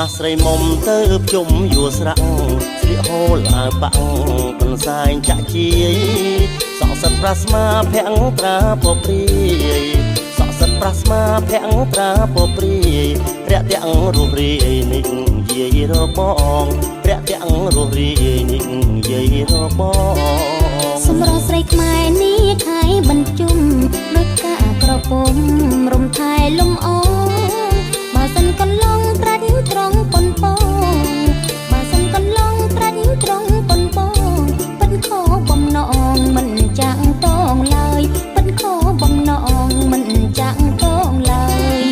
ណាស់ស្រីមុំទៅជុំយួរស្រាក់ស្លៀកហូលអាវបាំងកន្សែងចាក់ជាយសក់សិតប្រាស្មាភាំងត្រាពព្រាយសក់សិតប្រាស្មាភាំងត្រាពព្រាយរាក់ទាំងរូបរាយនេះយាយរបងរាក់ទាំងរូបរាយនេះយាយរបងសម្រស់ស្រីខ្មែរនេះខៃបញ្ជុំដូចកាក្រពុំរំថែលំអបើសិនកន្លងត្រាច់ត្រង់ប៉ុនពងបើសិនកន្លងត្រាច់ត្រង់ប៉ុនពងប៉ិនខោបំណងមិនចាក់តងឡើយប៉ិនខោបំណងមិនចាក់តងឡើយ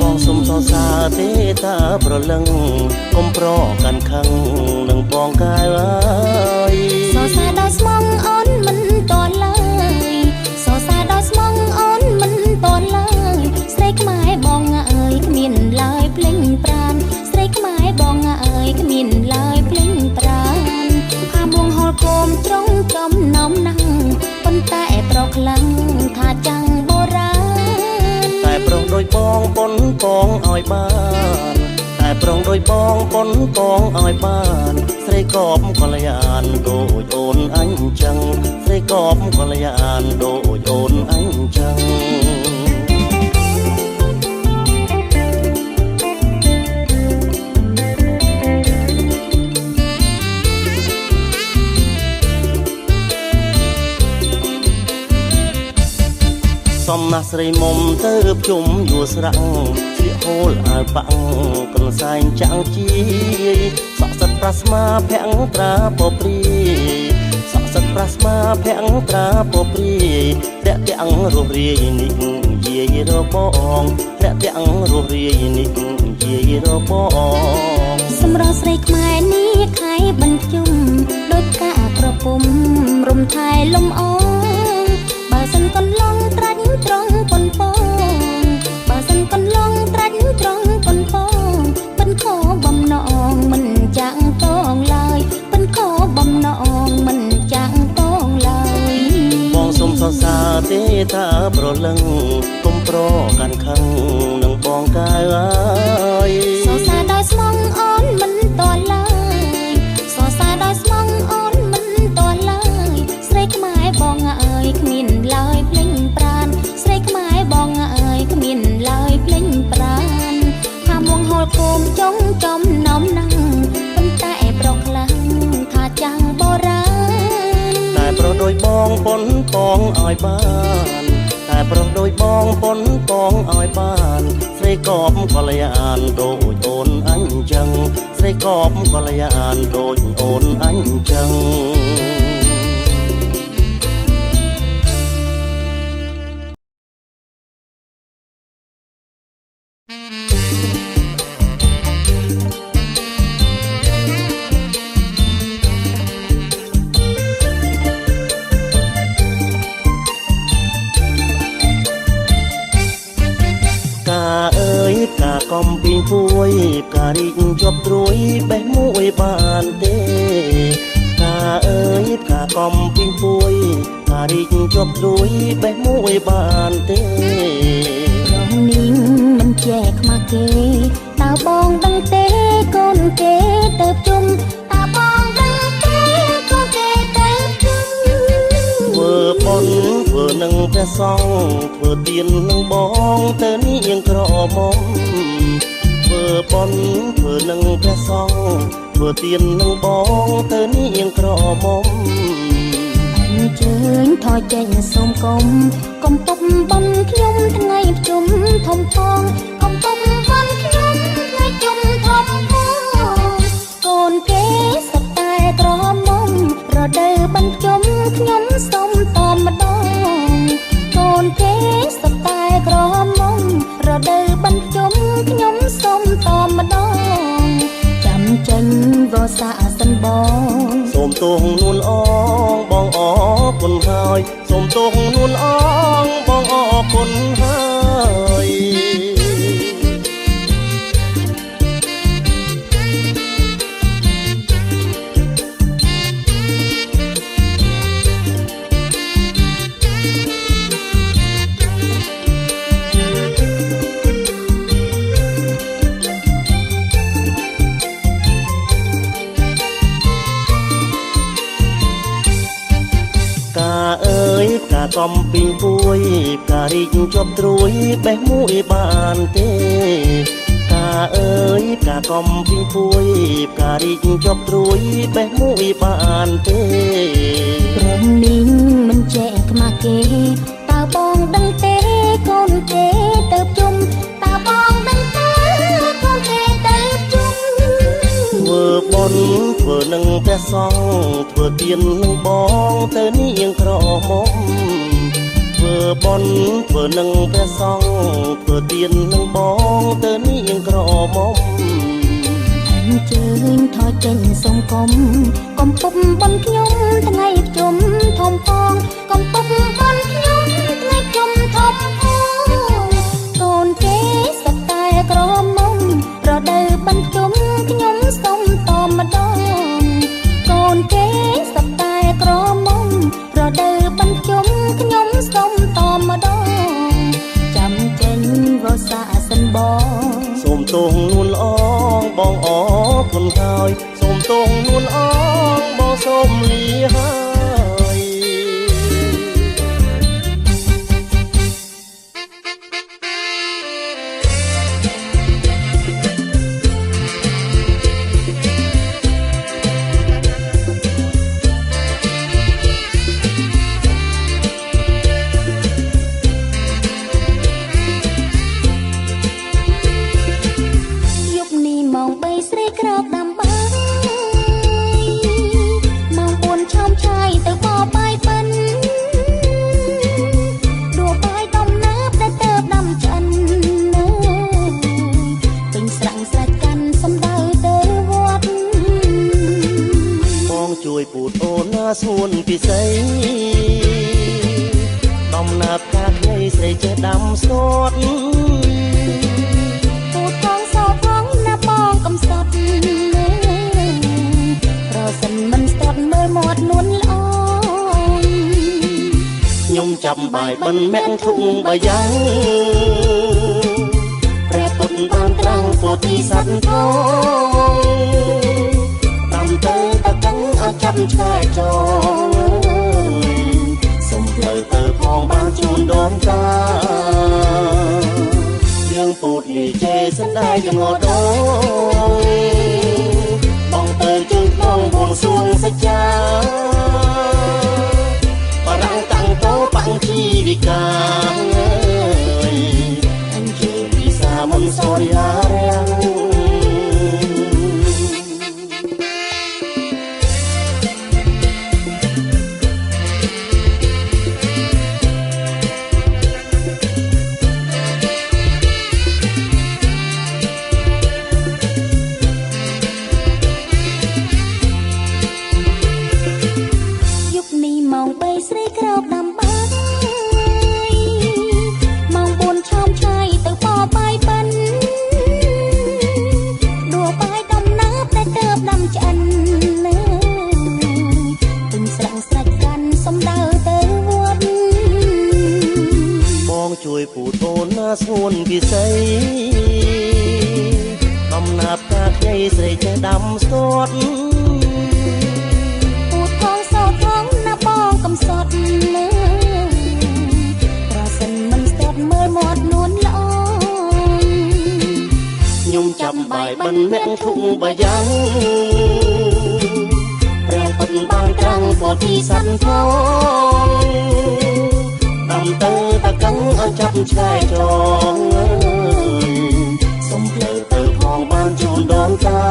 បងសុំសរសើរទេតាប្រលឹងកុំប្រកាន់ខឹងនឹងបងកាយអើយសរសើរដល់ស្មងអូនមិនតឡើយសរសើរដល់ស្មងអូនមិនតឡើយស្រីខ្មែរបងអើយគ្មានឡើយភ្លេងប្រានស្រីខ្មែរបងអើយគ្មានឡើយភ្លេងប្រានផាមួងហល់គោមត្រង់ចំណំណាំងប៉ុន្តែប្រខ្លាំងថាចាំងបុរាណតែប្រុងដូចបងប៉ុនពងឲ្យបានតែប្រុងដូចបងប៉ុនពងឲ្យបានស្រីកបកល្យានដូចអូនអញចឹងស្រីកបកល្យានដូចអូនអញចឹងសំណាស់ស្រីមុំទៅជុំយួរស្រាក់ស្លៀកហូលអាវបាំងកន្សែងចាំងជាយសក់សិតប្រាស្មាភាំងត្រាពព្រាយសក់សិតប្រាស្មាភាំងត្រាពព្រាយរាក់ទាំងរូបរាយនេះយាយរបងរាក់ទាំងរូបរាយនេះយាយរបងសម្រស់ស្រីខ្មែរនេះខៃបញ្ជុំដូចកាក្រពុំរំថែលំអបើសិនកន្លងត្រាច់ត្រង់ប៉ុនពងបើសិនកន្លងត្រាច់ត្រង់ប៉ុនពងប៉ិនខោបំណងមិនចាក់តងឡើយប៉ិនខោបំណងមិនចាក់តងឡើយបងសុំសរសើរទេតាប្រលឹងកុំប្រកាន់ខឹងនឹងបងកាយអើយសរសើរដល់ស្មងអូនមិនតឡើយសរសើរដល់ស្មងអូនមិនតឡើយស្រីខ្មែរបងអើយគ្មានឡើយភ្លេងប្រានស្រីខ្មែរបងអើយគ្មានឡើយភ្លេងប្រានថាមួងហល់គោមចុងចំណំណាំងប៉ុន្តែប្រខ្លាំងថាចាំងបុរាណតែប្រុសដូចបងប៉ុនពងឲ្យបានតែប្រុសដូចបងប៉ុនពងឲ្យបានស្រីកបកល្យានដូចអូនអញចឹងស្រីកបកល្យានដូចអូនអញចឹងកំពីងពួយការីកជាប់ត្រួយបេះមួយបានទេកាអើយកាកំពីងពួយការីកជាប់ត្រួយបេះមួយបានទេរងនេះមិនចែកខ្មាស់គេតើបងដឹងទេកូនគេទៅជុំតើបងដឹងទេកូនគេទៅជុំធ្វើបុណ្យធ្វើនឹងព្រះសង្ឃធ្វើទាននឹងបងទៅនាងក្រមុំធ្វើបុណ្យធ្វើនឹងព្រះសង្ឃធ្វើទាននឹងបងទៅនាងក្រមុំអញ្ជើញថយចេញសូមកុំកំពុកបំខ្ញុំថ្ងៃជុំធំផងកំពុកបំខ្ញុំថ្ងៃជុំធំផងកូនគេសត្វតែក្រមុំរដូវបញ្ជុំខ្ញុំសុំតម្ដងកូនគេសត្វតែក្រមុំរដូវបញ្ជុំខ្ញុំសុំតម្ដងចាំចេញវស្សាសិនបងសូមទោសនួនអងបងអរគុណហើយសូមទោសនួនអងបងអរគុណហើយ កំពីងពួយផ្ការីកជាប់ត្រួយបេះមួយបានទេផ្កាអើយផ្កាកំពីងពួយផ្ការីកជាប់ត្រួយបេះមួយបានទេព្រមនេះមិនចែកខ្មាស់គេតើបងដឹងទេកូនគេទៅជុំតើបងដឹងទេកូនគេទៅជុំធ្វើបុណ្យធ្វើនឹងព្រះសង្ឃធ្វើទាននឹងបងទៅនាងក្រមុំធ្វើបុណ្យធ្វើនឹងព្រះសង្ឃធ្វើទាននឹងបងទៅនាងក្រមុំអញ្ជើញថយចេញសុំគុំកំពុកបន់ខ្ញុំថ្ងៃជុំធំផងកំពុកបន់ខ្ញុំថ្ងៃជុំធំផងកូនគេសត្វតែក្រមុំប្រដៅបន់ជុំខ្ញុំសុំតម្ដងកូនគេសត្វតែក្រមុំប្រដៅបន់ជុំខ្ញុំសុំតម្ដងចាំចេញរសាសិនបងសូមទោសនួនអងបងអរគុណហើយសូមទោសនួនអងបងសូមលាហើយស្ងួនពិសីដំណាប់កាត់នៃស្រីចេះដាំស្ទាត់ពូថងសោថងណាបងកំសត់ប្រសិនមិនស្ទាត់មើលមាត់នួនល្អខ្ញុំចាប់បាយបិណ្ឌមាក់ធុងបាយយ៉ាងព្រះពុទ្ធបានត្រាំងពោធិសត្វផងតាមទៅតកឹងអាចចាប់ឆ្កែចងសុំផ្លូវទៅផងបានជូនដូនតាយើងពូតលីជេសណ្ដែកងដងបងទៅជើងបងបួងសួងសច្ចាបរាំងតាំងតោបាំងជីវិកាអញ្ជើញពិសាមុនសូរិយារាំងស្ងួនពិសីដំណាប់កាខ្ញីស្រីចេះដាំស្ទាត់ពូថងសោថងណាបងកំសត់ប្រសិនមិនស្ទាត់មើលមាត់នួនល្អខ្ញុំចាប់បាយបិណ្ឌមាក់ធុងបាយយ៉ាងព្រះពុទ្ធបានត្រាំងពោធិសត្វផងតាមទៅតកឹងអាចចាប់ឆ្កែចងសុំផ្លូវទៅផងបានជូនដូនតា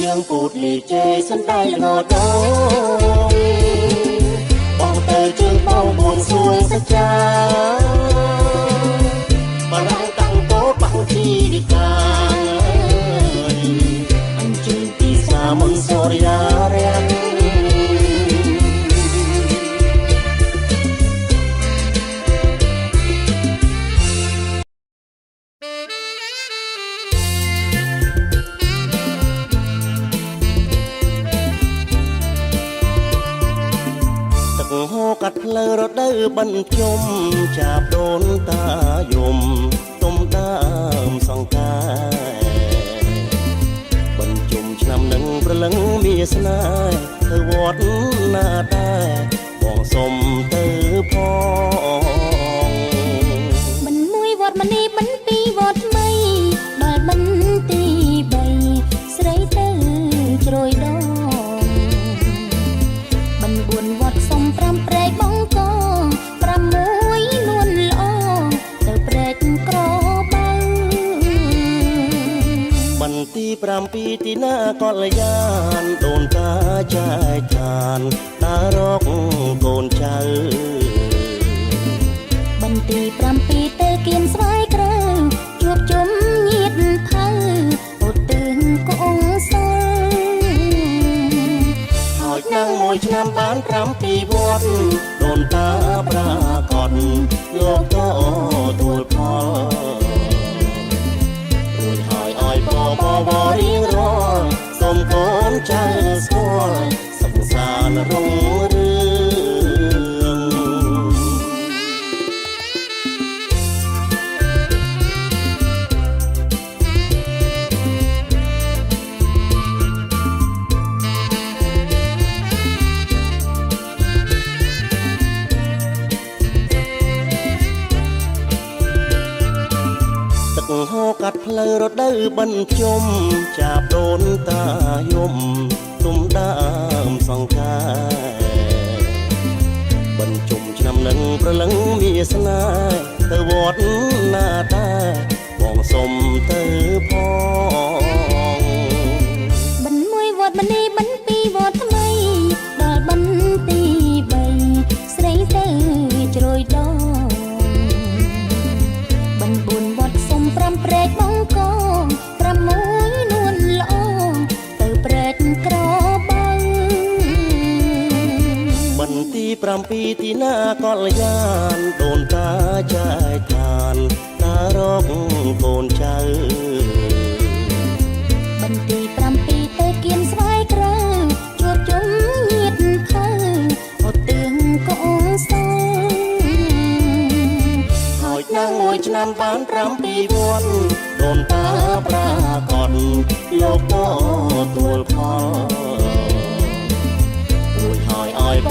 យើងពូតលីជេសណ្ដែកងដងបងទៅជើងបងបួងសួងសច្ចាបរាំងតាំងតោបាំងជីវិកាអញ្ជើញពិសាមុនសូរិយារាំងកាត់ផ្លូវរដូវបញ្ជុំចាប់ដូនតាយំទុំដើមសង្ការបញ្ជុំឆ្នាំនឹងប្រលឹងមានស្នេហ៍ទៅវត្តណាដែរប បងសុំទៅផងមិនមួយវត្តមនីមិនពីរវត្តថ្មីដល់មិនទី3ស្រីទៅជ្រោយដងមិន4វត្តសុំ5ព្រែកបងកង6នួនល្អទៅព្រែកក្របៅបន្ទី7ទីណាកលយានដូនតាចែកឋានតារកកូនចៅបន្ទី7ទៅគៀនស្វាយក្រៅជួបជុំញាតិថៅឧទ្ទិសកងសិលហើយนั่งមួយឆ្នាំបាន7វត្តដូនតាប្រាកដលោកក៏ទួលផលរួចហើយឲ្យបរៀងរាល់សូមកូនចៅស្គាល់សុខសាន្តរុងរឿងហូរកាត់ផ្លូវរដូវបញ្ជុំចាប់ដូនតាយំទុំដើមសង្ការបញ្ជុំឆ្នាំនឹងប្រលឹងមានស្នេហ៍ទៅវត្តណាតាបងសុំទៅផងមិនមួយវត្តមនីមិនពីរវត្តថ្មីដល់បន្ទី3ស្រីទៅជ្រោយដងមិន4វត្តសុំ5ព្រែកបងកង6នួនល្អទៅព្រែកក្របៅបន្ទី7ទីណាកលយានដូនតាចែកឋានតារកកូនចៅបន្ទី7ទៅគៀនស្វាយក្រៅជួបជុំញាតិថៅឧទ្ទិសកងសិលហើយนั่งមួយឆ្នាំបាន7វត្តដូនតាប្រាកដលោកក៏ទួលផលរួចហើយឲ្យប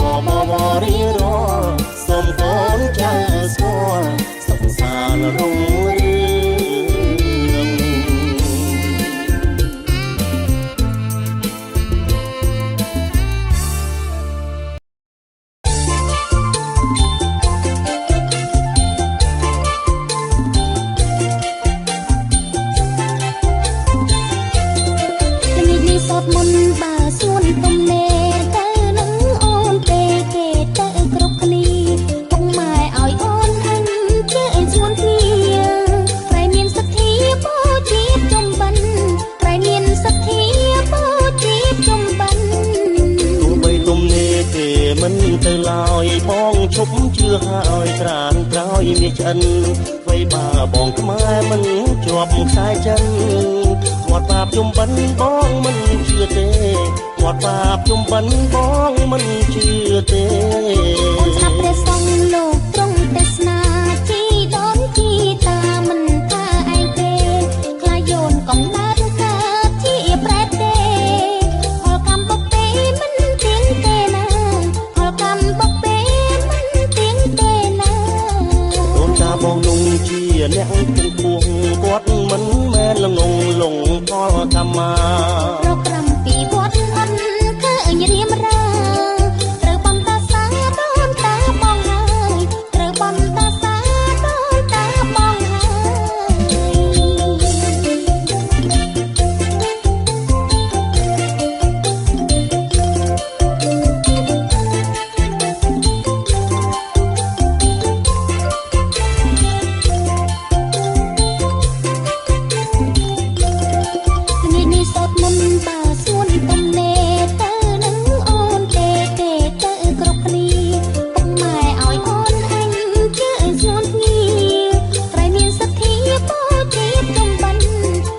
រៀងរាល់សូមកូនចៅស្គាល់សុខសាន្តរុងរឿងមិនទៅឡើយបងឈប់ជឿហើយត្រានក្រោយមាសឆ្អិនវ័យបាបងខ្មែរមិនជាប់ខ្សែចិនគាត់បាបជុំបិណ្ឌបងមិនជឿទេគាត់បាបជុំបិណ្ឌបងមិនជឿទេអូនស្ដាប់ព្រះសង្ឃលោកទ្រង់ទេសនាជីដូនជីតាមិនថាឯងទេខ្លាយយោនកងដើរកើតជាប្រែតទេផលកម្មបុកទេមិនទៀងទេណាផលកម្មបុកទេមិនទៀងទេណាអូនតាបងនោះជាអ្នកទាំងពួងគាត់មិនមែនល្ងងលងផលកម្មមារក7វត្តអត់ឃើញរៀមរាត្រូវបំតាសាដូនតាបងហើយត្រូវបំតាសាដូនតាបងហើយនេះសតមុនបាសួនទំនេរទៅនឹងអូនទេទេទៅគ្រប់គ្នាពុកម៉ែឲ្យអូនអញជឿស្នួនគ្នាត្រូវមានសទ្ធាពោជាចំបិណ្ឌ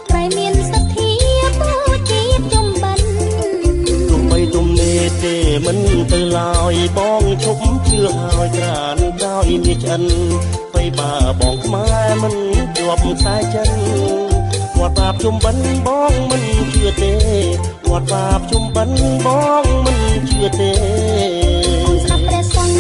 ត្រូវមានសទ្ធាពោជាចំបិណ្ឌទោះបីទំនេរទេមិនទៅឡើយបងឈប់ជឿហើយត្រានក្រោយមាសឆ្អិនវ័យបាបងខ្មែរមិនជាប់ខ្សែចិនគាត់បាបជុំបិណ្ឌបងមិនជឿទេគាត់បាបជុំបិណ្ឌបងមិនជឿទេអូនស្ដាប់ព្រះសង្ឃ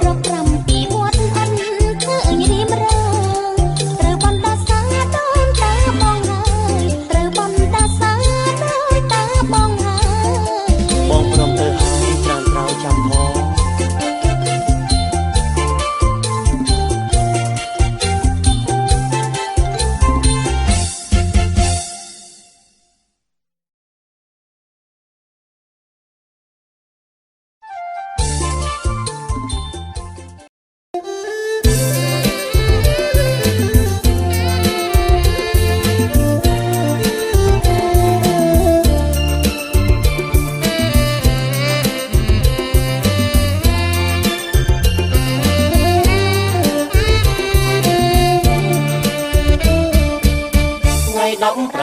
រកប្រាំពីវត្តអិនឃើញរៀមរើត្រូវបណ្ដាសាដោយតាបងហើយត្រូវបណ្ដាសាដោយតាបងហើយបងព្រមទៅហើយច្រើនក្រោយចាំផង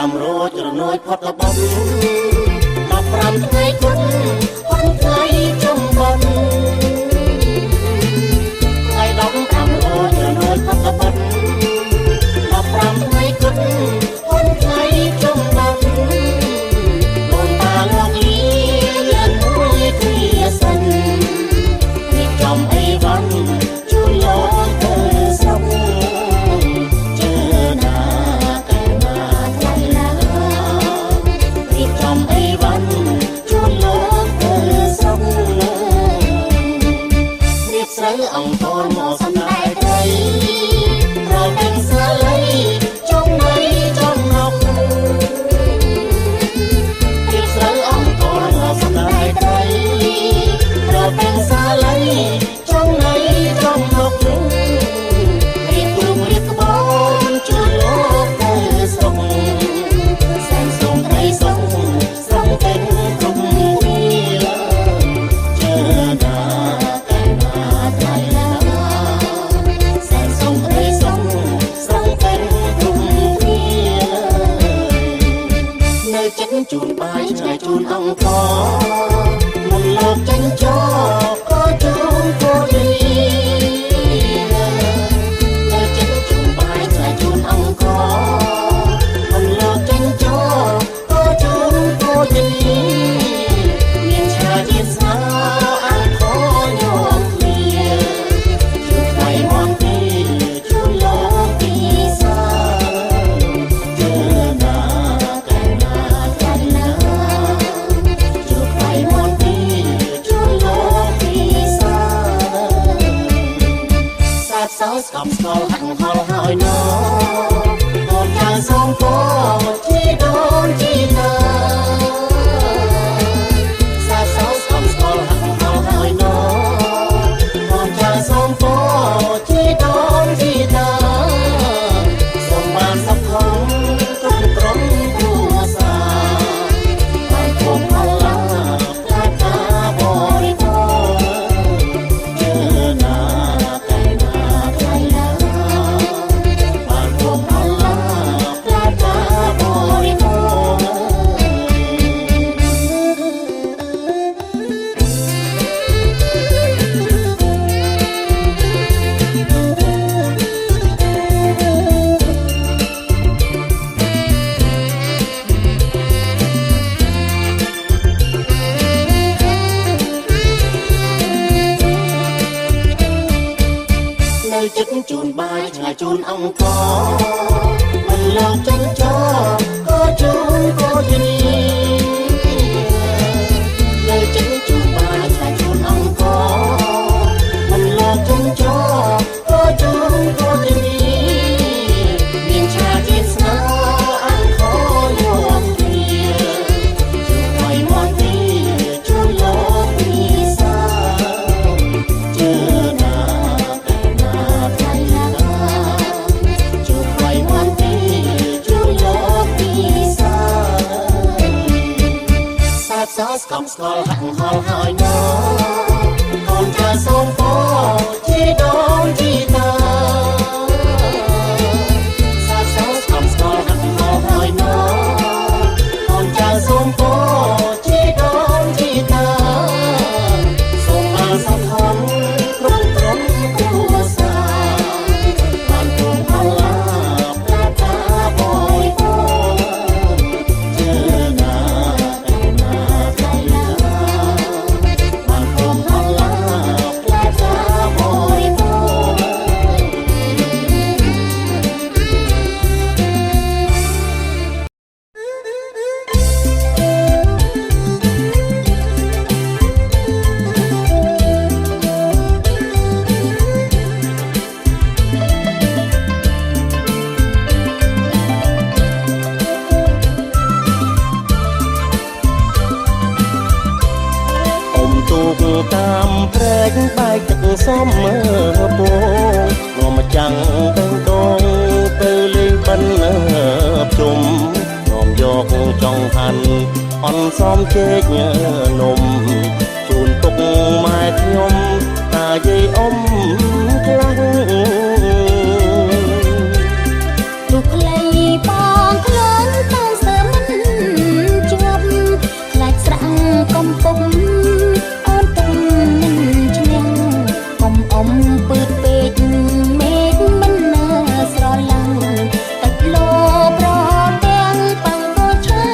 5រោចរនួយផុតលបំ15ថ្ងៃគុណប៉ុនថ្ងៃចំបុនថ្ងៃ15រោចរនួយផុតលបំ15ថ្ងៃគុណប៉ុនថ្ងៃចំបុនបនតាលោកលីលឿនមួយគ្នាសិនរៀបចំអីវ៉ាន់ជួយលោកទៅស្រុកអង្គតមកសំដែងត្រីរកពេញសាលីចង់នៃចង់នប់រៀបស្រូវអង្គតមកសំដែងត្រីរកពេញសាលីចង់នៃចង់នប់រៀបទូរៀបក្បូនជួយលោកទៅស្រុកសែនសុំត្រីសុំស្រង់ពេញគុំវាជើណាជូនបាយឆ្ងាយជូនអង្គមុនលោកចេញចោក៏ជូនក៏លីនៅចេញជូនបាយឆ្ងាយជូនអង្គមុនលោកចេញចោក៏ជូនក៏លីមានឆាជាស្នាអង្គញោមគ្នាជួបថ្ងៃមន់ទីជួបលោកទីសាស្កំស្កល់ហាក់ហល់ហើយណូកូនចៅសូមពោជីដូនជីតាសាសោស្កំស្កល់ហាក់ហល់ហើយណូកូនចៅសូមពោជីដូនជីតាសូមបានសុខក្នុងក្រុមគ្រួសារបានភពផល្លាផ្លែតាបរិបូរណ៍ជឿណាចិត្តជូនបាយឆ្ងាយជូនអង្គមិនលោកចេញចោក៏ជូនក៏យីនៅចិត្តជូនបាយឆ្ងាយជូនអង្គមិនលោកចេញចោក៏ជូនក៏យីមានឆាជាស្នាអង្គញោមគ្នាជួយឲ្យមន់ទីជួយលោកទីសាជឿណាស្កំស្កល់ហាក់ហល់ហើយណូកូនចៅសូមពោជីដូនជីតាសាសោស្កំស្កល់ហាក់ហល់ហើយណូកូនចៅសូមពោជីដូនជីតាសូមបានសុខក្នុងក្រុមគ្រួសារបានភពផល្លាផ្លែតាបរិបូរណ៍ជឿណា ទឹកសំមើពងងមចាំងទៅដងទៅលេងបិណ្ឌភ្ជុំនាំយកចង់ហាន់អន់សំជែកនំជូនទុកម៉ែខ្ញុំតាយាយអ៊ំខ្លាំងទុកខ្លីបងខ្លួនតាមសើមិនជាប់ខ្លាចស្រាំងកំពុងអូនទុំមិនឈ្នះកុំអ៊ំពើពេកមេឃមិនស្រឡាំងទឹកលោប្រទាំងបាំងក៏ឈើ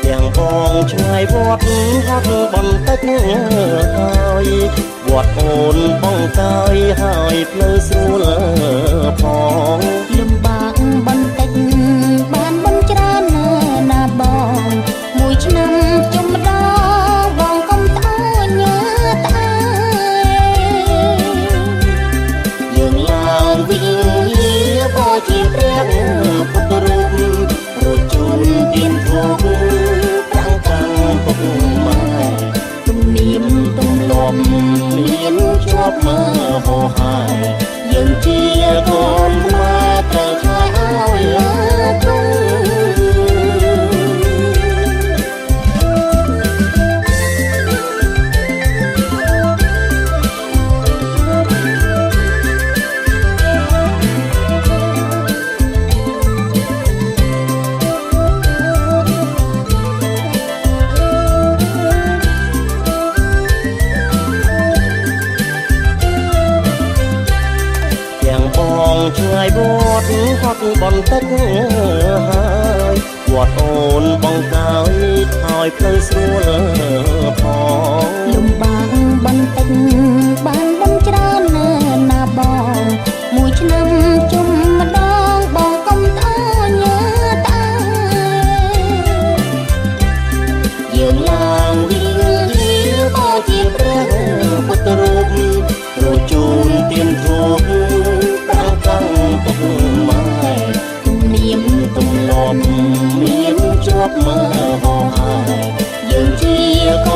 ទាំងបងឆ្ងាយវត្តហត់បន្តិចហើយវត្តអូនបងកាយហើយផ្លូវស្រួលផងលំបាកបន្តិចបានមិនច្រើនណាបងមួយឆ្នាំជុំម្ដងបងកុំត្អូញញើត្អើយើងឡើងវិញបោជាព្រះពុទ្ធរូបរួចជូនទានធូបប្រាំងកាំងពុកម៉ែទំនៀមទម្លាប់មានជាប់មើលហោហាយយើងជាកូនខ្មែរត្រូវខែឲ្យគង់ឆ្ងាយវត្តហត់បន្តិចហើយវត្តអូនបងកាយហើយផ្លូវស្រួលផងលំបាកបន្តិចបានមិនច្រើនណាបងមួយឆ្នាំជុំម្ដងបងកុំត្អូញញើត្អើយើងឡើងវិញបោជាព្រះពុទ្ធរូបរួចជូនទានធូបកាំងពុកម៉ែទំនៀមទម្លាប់មានជាប់មើលហោហាយយើងជាកូ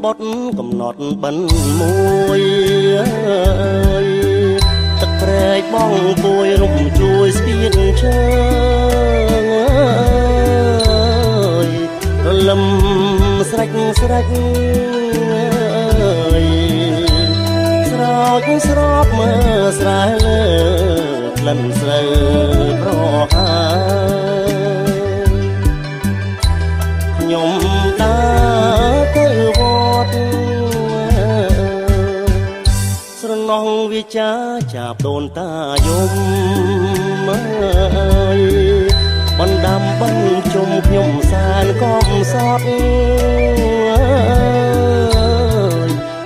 បុតកំណត់បិណ្ឌមួយទឹកព្រែកបងពួយរុំជួយស្ពានឈើរលឹមស្រេចស្រោចស្រោបមើលស្រែលើក្លិនស្រូវប្រហើខ្ញុំដើរទៅវត្តស្រណោះវិចាចាប់ដូនតាយំបណ្ដាំបញ្ជុំខ្ញុំសានកំសត់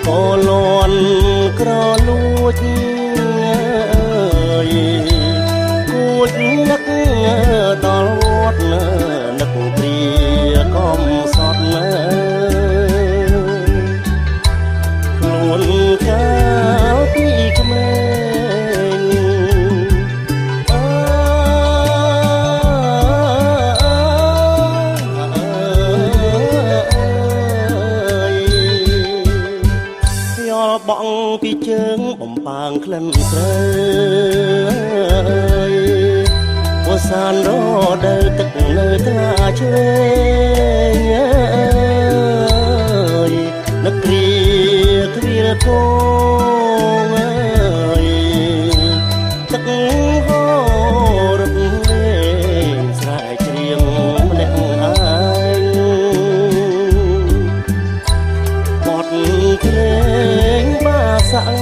ក៏លន់ក្រលួចគួចនឹកដល់វត្តនឹកព្រាកំសត់ខ្លួនកាលពីក្មេងបងពីជើងបំបាងក្លិនស្រើយវសានរដើទឹកនៅថ្លាឆ្វេងនឹកគ្រាគ្រាគងទឹកហូររត់លេងស្រែកច្រៀងម្នាក់ឯងបត់គ្លេងសាំង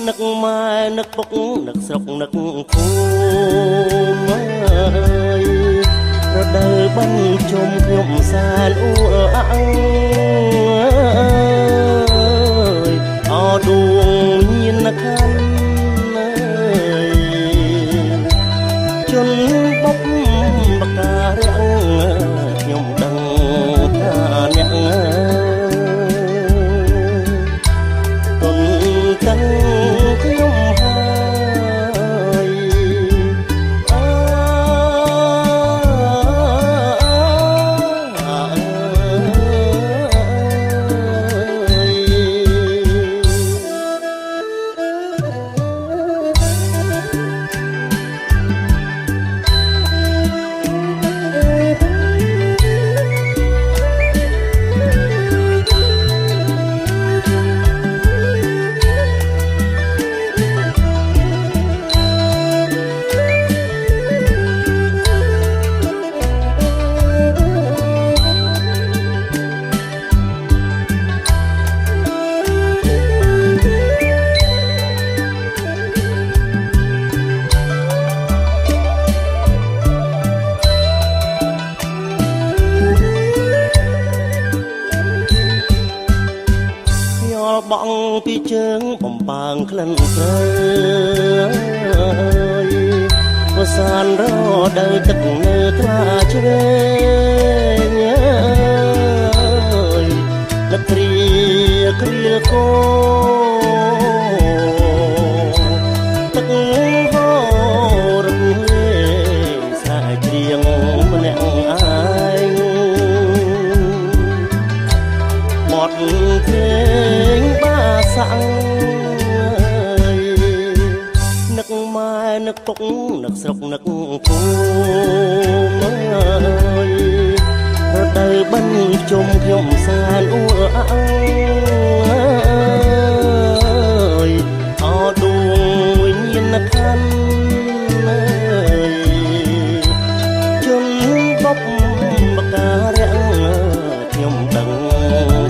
នឹកម៉ែនឹកពុកនឹកស្រុកនឹកភូមិរដូវបញ្ជុំខ្ញុំសានអ៊ូអើអដួងញៀនខណ្ឌជន់បុកបការាំងខ្ញុំដឹងថាអ្នកខ្ញុំហើយបងពីជើងបំបាងក្លិនស្រើយវសានរដើទឹកនៅថ្លាឆ្វេងនឹកគ្រាគ្រាគោទឹកហូររំលេងស្រែកច្រៀងម្នាក់ឯងបត់ភ្លេងសាំងនឹកម៉ែនឹកពុកនឹកស្រុកនឹកភូមិរដូវបញ្ជុំខ្ញុំសានអ៊ូអើអដួងវិញ្ញាណខណ្ឌជន់បុកបការាំងខ្ញុំដឹង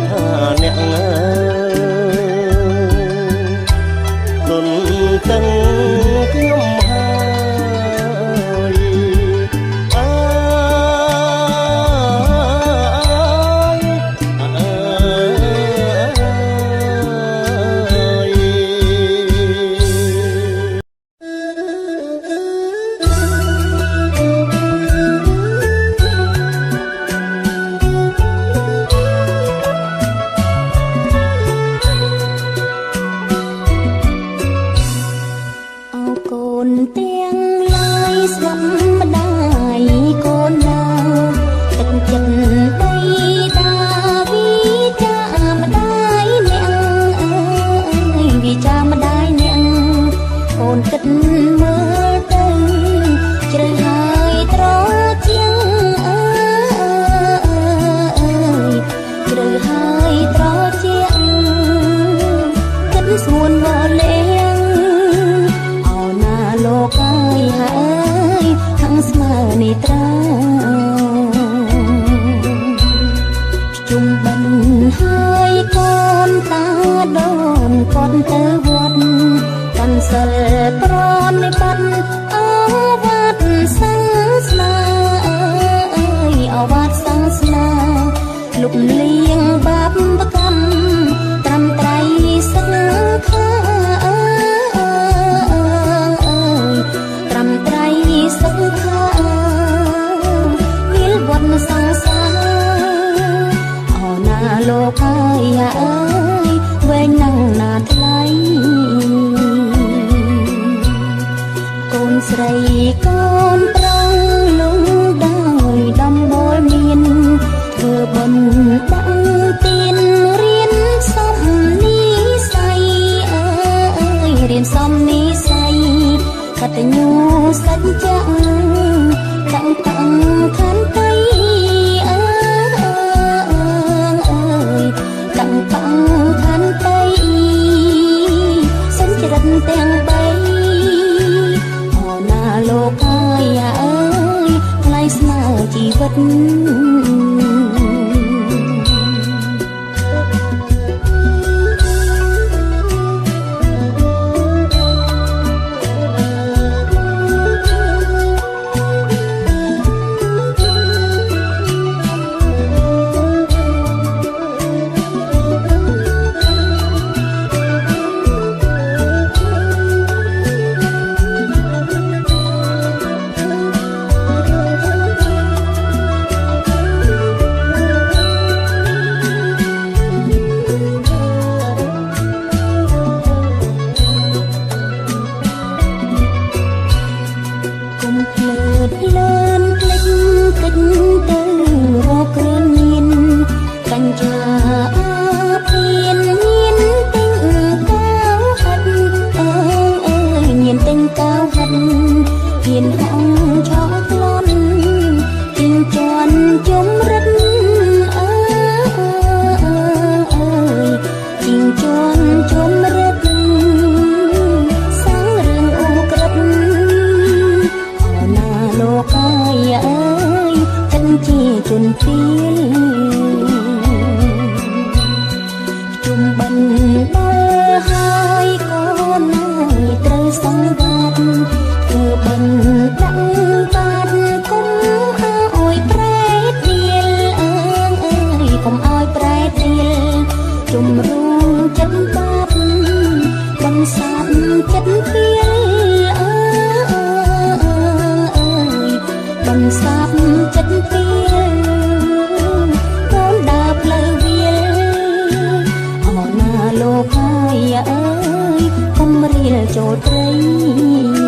ថាអ្នកទាំងខ្ញុំហើយអើ សិលប្រនិបត្តិអវត្តសាសនាអវត្តសាសនាលុបលៀងបាបកម្មត្រឹមត្រៃសង្ខាត្រឹមត្រៃសង្ខាវិលវត្តសង្សារអោណាលោកហើយអើយវែងណាស់ណាថ្លៃកូនស្រីកូនប្រុសលងដោយដំបូលមានធ្វើបុណ្យដាក់ទានរៀនសំនិស័យអើយរៀនសំនិស័យកតញ្ញូសច្ចៈដាក់តាំងខន្តីអើយដាក់តាំងខន្តីសុចរិតទាំងបីអណាលោកហើយអើយថ្លៃស្មើជីវិតជនពីជុំបិណ្ឌដល់ហើយកូនហើយត្រូវសង្វាតធ្វើបិណ្ឌដាក់បាតគុំអើយប្រែដៀលអើយកុំអើយប្រែដៀលជំរុំចិត្តបាបបំសាបចិត្តពីលអើយបំសាបចិត្តពីលលោកហើយអើយកុំរៀលចូលត្រី